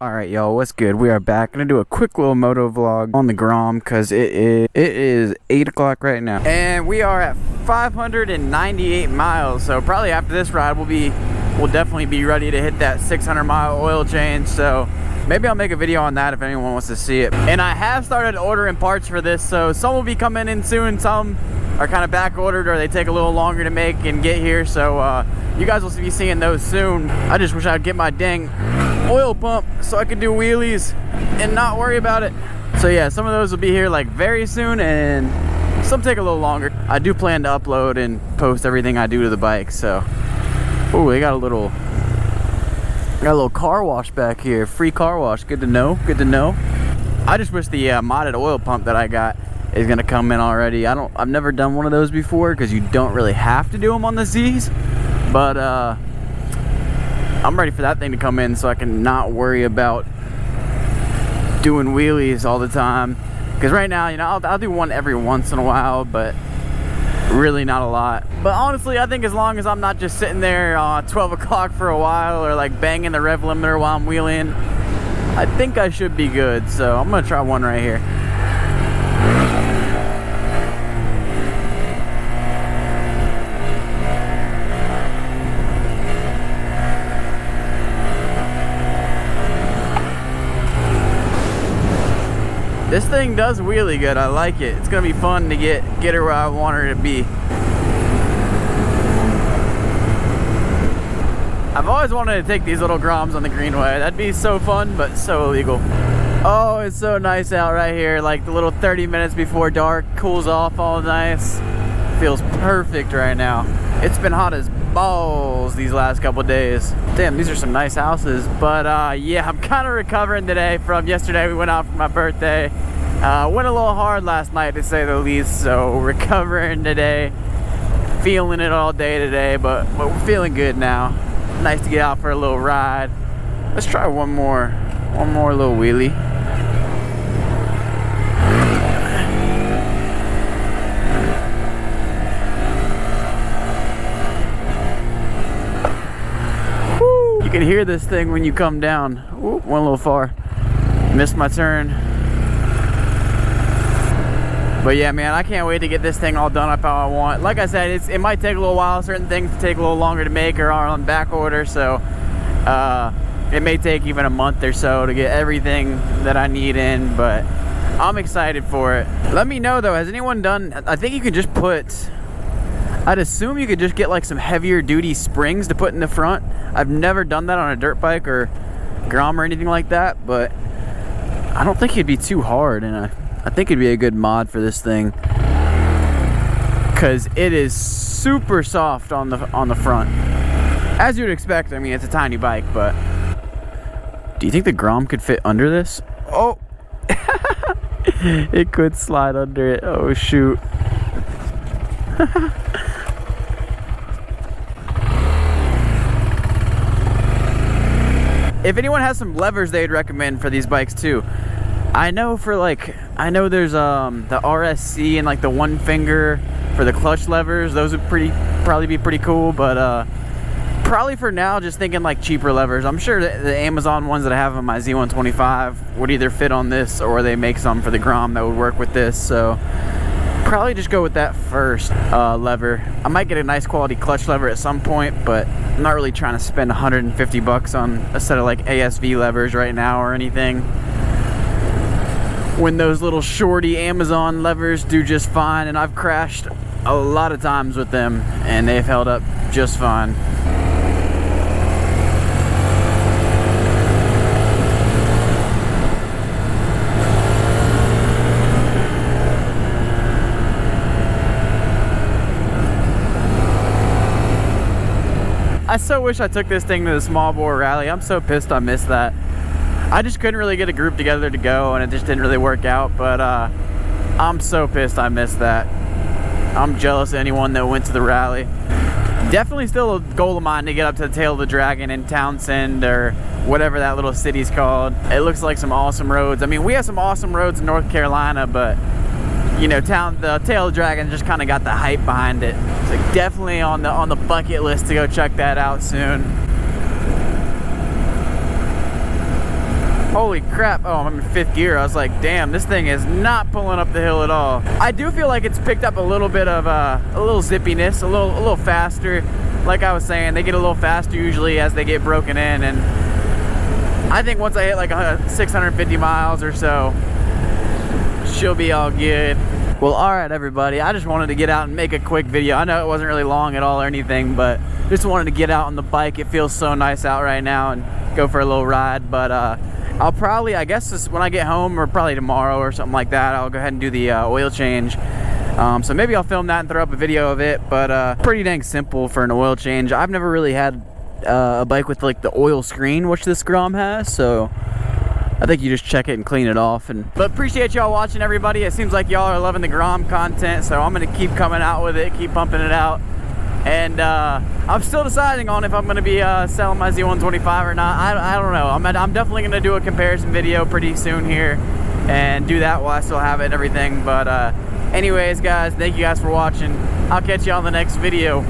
Alright, y'all, what's good? We are back. Gonna do a quick little moto vlog on the Grom because it is 8 o'clock right now. And we are at 598 miles. So probably after this ride we'll definitely be ready to hit that 600-mile oil change. So maybe I'll make a video on that if anyone wants to see it. And I have started ordering parts for this, so some will be coming in soon, some are kind of back ordered or they take a little longer to make and get here. So you guys will be seeing those soon. I just wish I'd get my dang oil pump so I could do wheelies and not worry about it. So yeah, some of those will be here like very soon and some take a little longer. I do plan to upload and post everything I do to the bike. So oh, they got a little car wash back here. Free car wash. Good to know. Good to know. I just wish the modded oil pump that I got is gonna come in already. I've never done one of those before because you don't really have to do them on the Z's, but I'm ready for that thing to come in so I can not worry about doing wheelies all the time. Because right now, you know, I'll do one every once in a while, but really not a lot. But honestly, I think as long as I'm not just sitting there 12 o'clock for a while or like banging the rev limiter while I'm wheeling, I think I should be good. So I'm gonna try one right here. This thing does wheelie good. I like it. It's gonna be fun to get her where I want her to be. I've always wanted to take these little Groms on the Greenway. That'd be so fun, but so illegal. Oh, it's so nice out right here. Like the little 30 minutes before dark, cools off all nice. Feels perfect right now. It's been hot as balls these last couple days. Damn, these are some nice houses. But yeah, I'm kind of recovering today from yesterday. We went out for my birthday. Went a little hard last night to say the least, so recovering today. Feeling it all day today, but we're feeling good now. Nice to get out for a little ride. Let's try one more little wheelie. You can hear this thing when you come down. Ooh, went a little far. Missed my turn. But yeah, man, I can't wait to get this thing all done up how I want. Like I said, it might take a little while. Certain things take a little longer to make or are on back order. So it may take even a month or so to get everything that I need in. But I'm excited for it. Let me know though, has anyone done, I think you could just put, I'd assume you could just get like some heavier duty springs to put in the front. I've never done that on a dirt bike or Grom or anything like that, but I don't think it'd be too hard, and I think it'd be a good mod for this thing because it is super soft on the front, as you'd expect. I mean, it's a tiny bike, but do you think the Grom could fit under this? Oh, it could slide under it. Oh shoot. If anyone has some levers they'd recommend for these bikes too. I know there's the RSC and like the one finger for the clutch levers. Those would probably be pretty cool, but probably for now just thinking like cheaper levers. I'm sure the Amazon ones that I have on my Z125 would either fit on this or they make some for the Grom that would work with this. So probably just go with that first lever. I might get a nice quality clutch lever at some point, but I'm not really trying to spend 150 bucks on a set of like ASV levers right now or anything, when those little shorty Amazon levers do just fine. And I've crashed a lot of times with them and they've held up just fine. I so wish I took this thing to the small bore rally. I'm so pissed I missed that. I just couldn't really get a group together to go and it just didn't really work out, but I'm so pissed I missed that. I'm jealous of anyone that went to the rally. Definitely still a goal of mine to get up to the Tail of the Dragon in Townsend or whatever that little city's called. It looks like some awesome roads. I mean, we have some awesome roads in North Carolina, but you know, the Tail of the Dragon just kind of got the hype behind it. So definitely on the bucket list to go check that out soon. Holy crap. Oh, I'm in 5th gear. I was like, damn, this thing is not pulling up the hill at all. I do feel like it's picked up a little bit of a little zippiness, a little faster. Like I was saying, they get a little faster usually as they get broken in, and I think once I hit like 650 miles or so, she'll be all good. Well, alright everybody, I just wanted to get out and make a quick video. I know it wasn't really long at all or anything, but just wanted to get out on the bike. It feels so nice out right now and go for a little ride. But I'll probably, I guess when I get home, or probably tomorrow or something like that, I'll go ahead and do the oil change. So maybe I'll film that and throw up a video of it, but pretty dang simple for an oil change. I've never really had a bike with like the oil screen, which this Grom has, so I think you just check it and clean it off. But appreciate y'all watching, everybody. It seems like y'all are loving the Grom content, so I'm gonna keep coming out with it, keep pumping it out. And I'm still deciding on if I'm gonna be selling my Z125 or not. I don't know. I'm definitely gonna do a comparison video pretty soon here and do that while I still have it and everything. But anyways, guys, thank you guys for watching. I'll catch you on the next video.